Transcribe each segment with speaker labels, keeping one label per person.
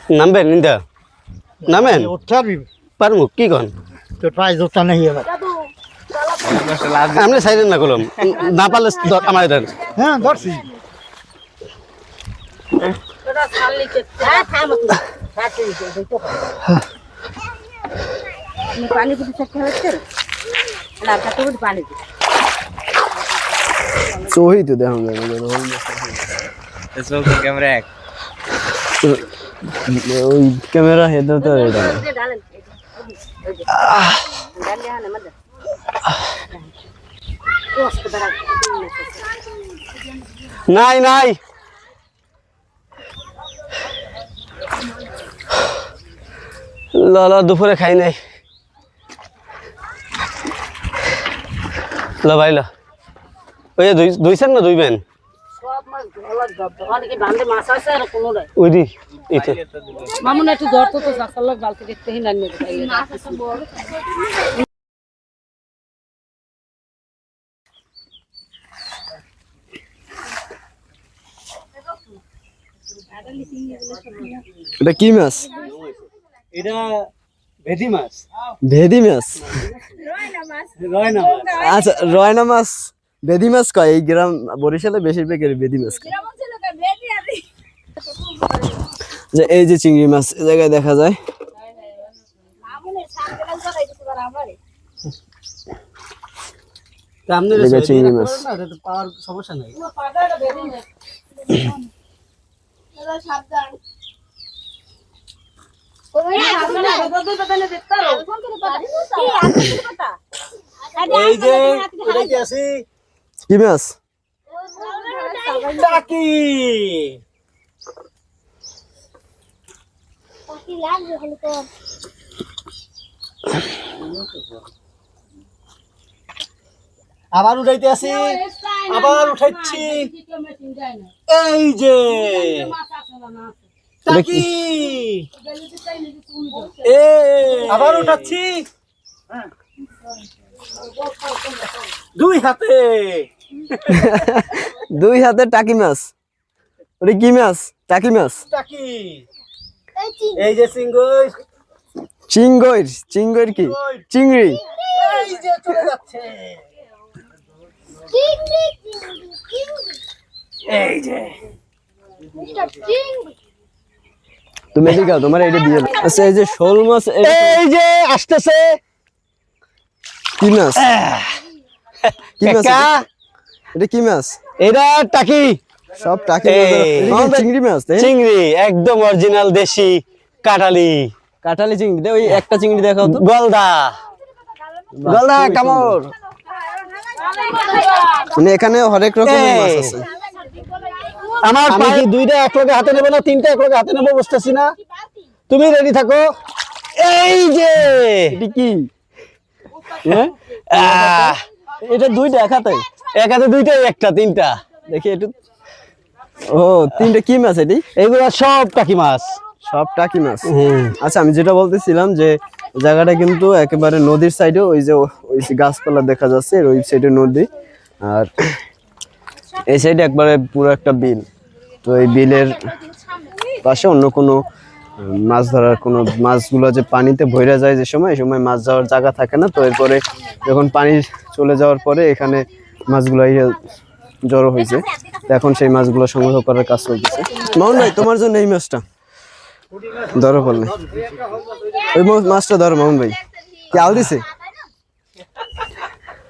Speaker 1: নামবেন নিন্দা নামেন পারমু কি কন আপনি সাইডেন না কলম না পারলে আমার এটা
Speaker 2: হ্যাঁ ধরছি
Speaker 3: पानी कुछ सकते हो तेरे ना का तो पानी
Speaker 4: सोही तो दे हम
Speaker 5: इसको कैमरा है
Speaker 4: ওই ক্যামেরা হেডার তো এটা
Speaker 1: নাই নাই লা দুপুরে খাই নাই লা ভাই লা ওই দুইছেন না দুইবেন
Speaker 3: সব মাছ ধলা দোকানে কি বান্দে মাছ আছে আর কোনো নাই
Speaker 1: ওই দি এইতে
Speaker 3: মামুন একটু ধরতো তো সাসাল্লাহ বালতি দেখতে হি নানি মাছ আছে বড়
Speaker 4: এটা কি মাছ
Speaker 1: এটা ভেদি মাছ
Speaker 4: ভেদি মাছ
Speaker 1: রয়না মাছ
Speaker 4: আচ্ছা রয়না মাছ ভেদি মাছ কয় এই গ্রাম বরিশালে বেশিরভাগ ভেদি মাছ কয় যে এই যে চিংড়ি মাছ এই জায়গায় দেখা যায় চিংড়ি মাছ
Speaker 1: পাওয়ার সমস্যা নাই এই যে এটা কি আছে
Speaker 4: কি মাছ
Speaker 1: টাকি আবার উঠাইতে আসি আবার উঠাইছি এই যে টাকি আবার উঠাচ্ছি দুই হাতে
Speaker 4: দুই হাতে টাকি মাছ ওটা কি মাছ টাকি মাছ
Speaker 1: টাকি এই যে সিঙ্গুর
Speaker 4: চিংড়ি চিংড়ি কি চিংড়ি
Speaker 1: এই যে চলে যাচ্ছে এই যে
Speaker 4: তুমি এদিকে আও, তোমার এটা দিয়ে আচ্ছা এই যে শোল মাছ
Speaker 1: এই যে আসতেছে
Speaker 4: কি মাছ কি মাছ
Speaker 1: কাকা
Speaker 4: এটা কি মাছ
Speaker 1: এটা টাকি
Speaker 4: সব টাকি মাছ
Speaker 1: এই।
Speaker 4: এটা কি চিংড়ি মাছ তাই
Speaker 1: চিংড়ি একদম অরিজিনাল দেশি কাটালি
Speaker 4: কাটালি চিংড়ি দে ওই একটা চিংড়ি দেখাও তো
Speaker 1: গলদা গলদা কামড়
Speaker 4: মানে এখানে হরেক রকমের মাছ
Speaker 1: এই।
Speaker 4: আছে
Speaker 1: আমার আমি কি দুইটা একলগে হাতে নেব না তিনটা একলগে হাতে নেব বুঝতেছি না তুমি রেডি থাকো এই যে
Speaker 4: এটা কি হ্যাঁ
Speaker 1: আহ,
Speaker 4: এটা দুইটা একাতে
Speaker 1: এক হাতে দুইটা একটা তিনটা
Speaker 4: দেখি একটু ও তিনটা কি মাছ এটি
Speaker 1: এইগুলা সব টাকি মাছ
Speaker 4: সব টাকি মাছ আচ্ছা আমি যেটা বলতেছিলাম যে জায়গাটা কিন্তু একেবারে নদীর সাইডে ওই যে ওই যে গাছপালা দেখা যাচ্ছে আর ওই সাইডে নদী আর এই সাইডে একবারে পুরো একটা বিল তো এই বিলের পাশে অন্য কোনো মাছ ধরার কোনো মাছগুলো যে পানিতে ভরে যায় যে সময় এই সময় মাছ যাওয়ার জায়গা থাকে না তো এরপরে যখন পানি চলে যাওয়ার পরে এখানে মাছগুলো জড়ো হয়েছে তো এখন সেই মাছগুলো সংগ্রহ করার কাজ চলতেছে মামুন ভাই তোমার জন্য এই মাছটা ধরো বললে ওই মাছটা ধরো মামুন ভাই কি আল দিছে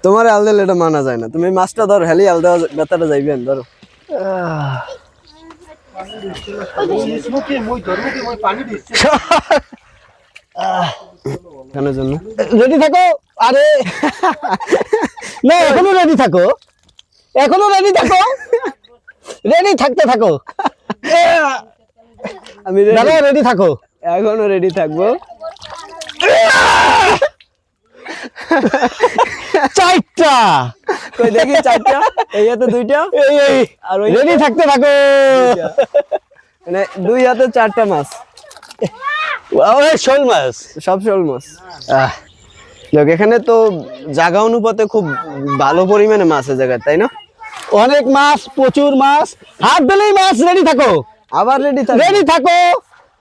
Speaker 4: তোমার আল দিলে এটা মানা যায় না তুমি মাছটা ধরো হেলি আল দেওয়া বেতাটা যাইবেন ধরো এখানের জন্য
Speaker 1: রেডি থাকো আরে না এখনো রেডি থাকো এখনো রেডি থাকো রেডি থাকতে থাকো
Speaker 4: আমি
Speaker 1: দাদা রেডি থাকো
Speaker 4: এখনো রেডি থাকবো
Speaker 1: চারটা
Speaker 4: কই দেখি চারটা এই হাতে দুইটা
Speaker 1: এই এই
Speaker 4: আর ওই
Speaker 1: রেডি থাকতে থাকো
Speaker 4: মানে দুই হাতে চারটা মাছ
Speaker 1: ওই শোল মাছ
Speaker 4: সব শোল মাছ দেখ এখানে তো জায়গা অনুপাতে খুব ভালো পরিমাণে মাছের জায়গা তাই না
Speaker 1: অনেক মাছ প্রচুর মাছ হাত দিলেই মাছ রেডি থাকো
Speaker 4: আবার রেডি থাকো
Speaker 1: রেডি থাকো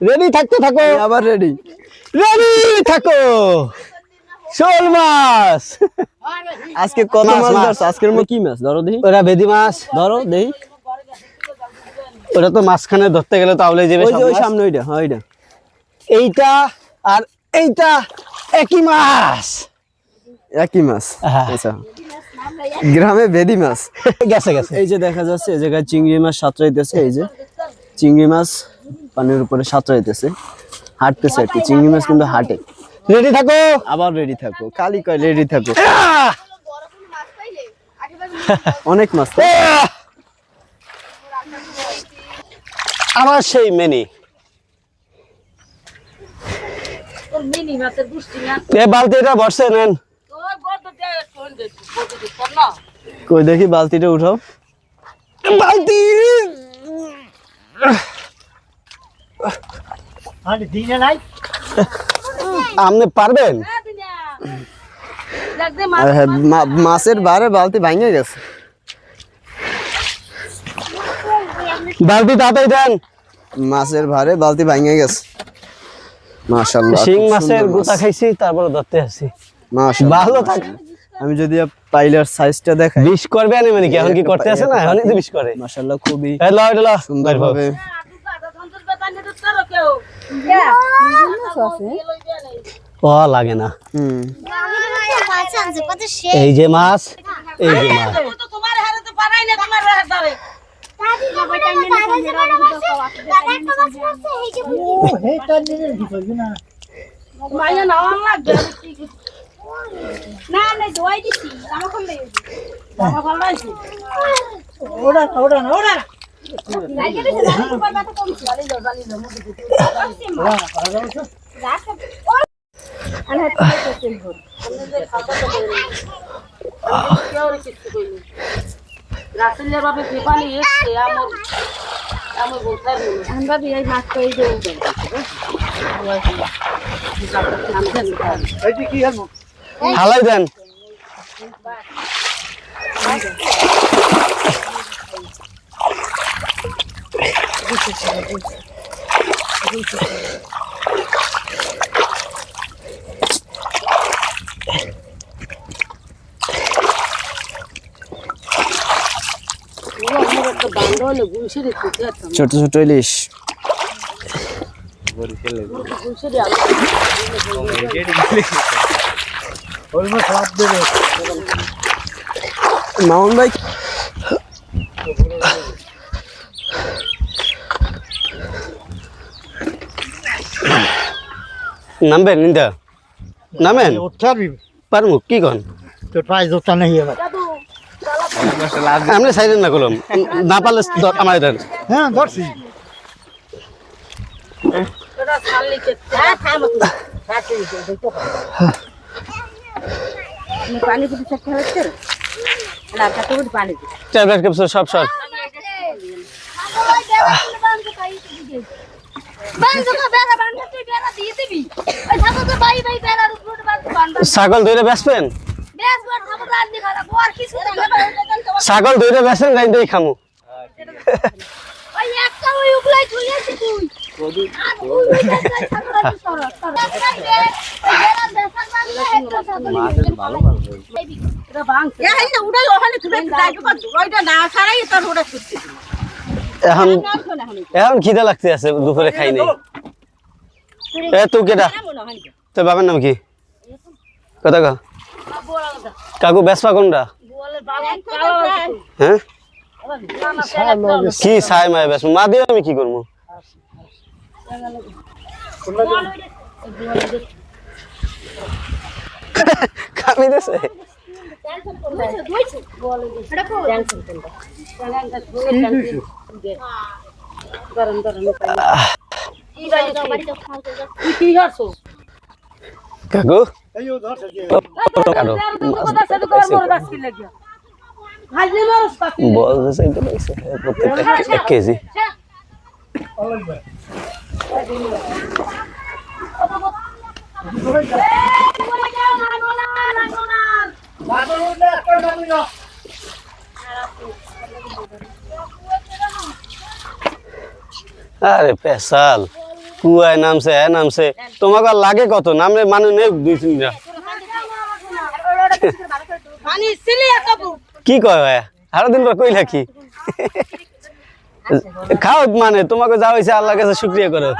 Speaker 1: রেডি থাকতে থাকো,
Speaker 4: আবার রেডি।
Speaker 1: রেডি থাকো। শোল মাছ,
Speaker 4: আজকে কত
Speaker 1: মাছ,
Speaker 4: মাছ
Speaker 1: মাছ।
Speaker 4: ধরছো? আজকের মধ্যে কি মাছ ধরো দেখি,
Speaker 1: ওরা বেদি মাছ,
Speaker 4: ধরো দেখি।
Speaker 1: ওটা তো মাঝখানে ধরতে গেলে তো আউলে যাবে
Speaker 4: ওই
Speaker 1: সব
Speaker 4: যে ওই
Speaker 1: মাছ।
Speaker 4: সামনে ওইটা, হ্যাঁ ওইটা।
Speaker 1: এইটা আর এইটা একই মাছ।
Speaker 4: একই মাছ।
Speaker 1: হ্যাঁ।
Speaker 4: আচ্ছা, গ্রামে বেদি মাছ।
Speaker 1: গেছে গেছে।
Speaker 4: এই যে দেখা যাচ্ছে এই জায়গায় চিংড়ি মাছ সাঁতরাইতেছে, এই যে চিংড়ি মাছ পানির উপরে সাঁতরাইতেছে, হাঁটতেছে আর কি। চিংড়ি মাছ কিন্তু হাঁটে।
Speaker 1: রেডি থাকো।
Speaker 4: আবার রেডি থাকো, কালি কয় রেডি থাকো।
Speaker 1: আহ!
Speaker 4: অনেক মাছ তো।
Speaker 1: আহ! আবার সেই মেনি।
Speaker 3: তোর মিনি মাছের গুষ্টি না
Speaker 1: এ বালতিটা বসে নেন।
Speaker 3: তোর বড় দেয় কোন দে বড় দে কর না
Speaker 4: কই দেখি বালতিটা উঠাও।
Speaker 1: বালতি আপনি পারবেন?
Speaker 3: দেখ দে
Speaker 4: আর হ্যাঁ, মাছের বারে বালতি ভাঙে গেছে।
Speaker 1: বালতি তাড়াতাড়ি দেন।
Speaker 4: মাছের ভারে বালতি ভাঙে গেছে। মাশাআল্লাহ,
Speaker 1: শিং
Speaker 4: খুব
Speaker 1: মাছের
Speaker 4: সুন্দর মাছ।
Speaker 1: গোটা খাইছি, তারপরে ধরতে আসছি।
Speaker 4: মাশাআল্লাহ,
Speaker 1: ভালো থাক।
Speaker 4: আমি যদি পাইলার সাইজটা দেখাই,
Speaker 1: বিষ করবে না মানে কি এখন কি করতে আছে না, এখন তো বিষ করে।
Speaker 4: মাশাআল্লাহ খুবই
Speaker 1: এই ল এটা ল
Speaker 4: সুন্দরভাবে।
Speaker 1: ও লাগে না।
Speaker 4: হুম,
Speaker 1: এই যে মাছ, এই যে মাছ।
Speaker 3: তোমার হারে তো পারাই না তোমার হারে মাইয়া না লাগবে না না দোয়াই দিছি জামা খুললে জামা খুললাইছি ওড়া ওড়া না ওড়া লাগে দিছে জামা খুলবা তো কমছে জানি না মুখে দিতে আরে হচ্ছে তেল ভর আমাদের খাতা তো কেউ কিছু কইনি রাসেলের বাপে পেপানি এসে আমার বলতে আমরা দিয়ে মাছ কই দেব
Speaker 1: হালাই দেন।
Speaker 4: ছোট ছোট ইলিশ। মামুন ভাই,
Speaker 1: নামবেন নিন্দা নামেন পারমু কি কন আপনি সাইলেন না কলম না পারলে আমার দেন।
Speaker 2: হ্যাঁ ধরছি।
Speaker 3: পানি পুটি চেক হচ্ছে না কত পানি
Speaker 1: ট্যাবলেট ক্যাপসুল সব সব ছাগল ধরে বেচবেন, ছাগল ধরে বেচবেন গাইন দিয়ে খামু। এখন এখন খিদে লাগতে আছে, দুপুরে খাই নাই। এ তুই কেটা, তোর বাবার নাম কি? কথা কা কাকু বেসপা কোনটা? হ্যাঁ কি ছাই মায় বেস মা দিয়ে আমি কি করবো? কামি দেছে কাকু বলতেছে প্রত্যেকটা 1 কেজি। আরে পেশাল কুয়ায় নামছে হ্যাঁ নামছে তোমাকে আর লাগে কত নামলে মানে নেই 2-3টা
Speaker 3: পানি ছিলে কাবু
Speaker 1: কি কয় ভাই আরো দিন পর কইলা কি খাও মানে তোমাকে যা হয়েছে আল্লাহর কাছে শুকরিয়া করো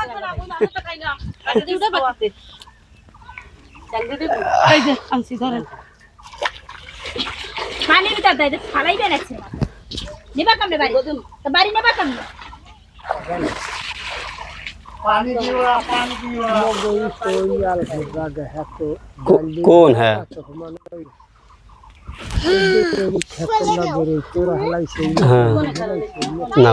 Speaker 2: পানি ভিতর দেয় ফালাই বেড়াচ্ছে নেবা কামড়ে বাড়ি তো বাড়ি নেবা কামড়ে
Speaker 1: কোন হ্যাঁ হ্যাঁ না